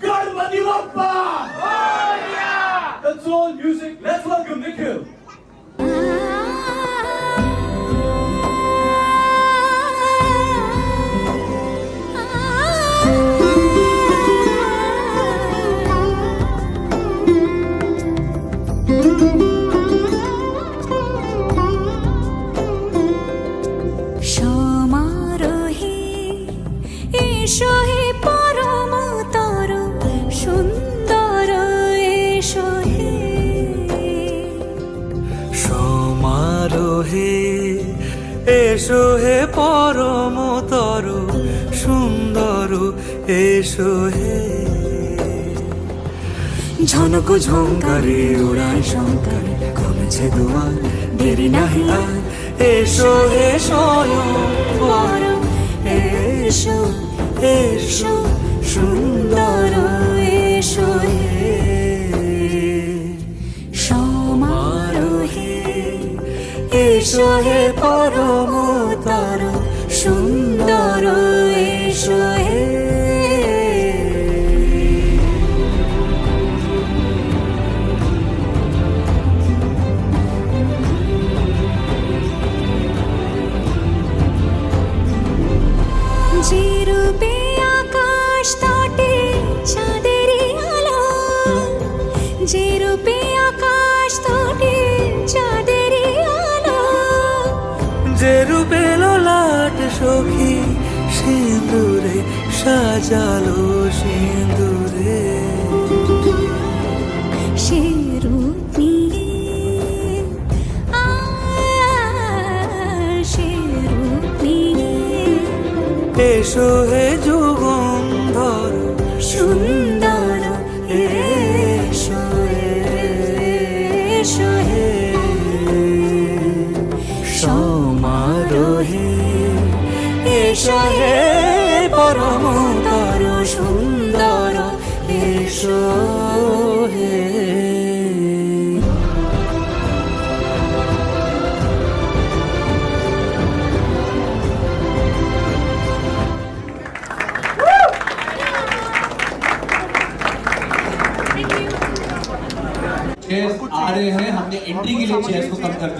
Ganpati Bappa! That's all music. Let's welcome Nikhil. সমারোহে এসো হে পরমতর সুন্দর এসো হে সমারোহে এসো হে পরমতর সুন্দর এসো হে ঝনক ঝঙ্কারে ওড়ায় শঙ্কার কমেছে দুয়ার দেরি নাহি আর এসো হে স্বয়ং বর এসো এসো সুন্দর এসো হে সমারোহে এসো হে পরমতর সুন্দর এসো হে যে রূপে আকাশ তটে চাঁদেরই আলো যে রূপে আকাশ তটে চাঁদেরই আলো যে রূপে ললাট সখী সিঁদুরে সাজালো সিঁদুরে সে রূপ নিয়ে সে রূপ নিয়ে এসো হে যুগন্ধর সুন্দর এসো এসো হে সমারোহে এসো হে পরমতর সুন্দর এসো হে चेयर्स आ रहे हैं, हमने एंट्री के लिए चेयर्स को कम कर दिया।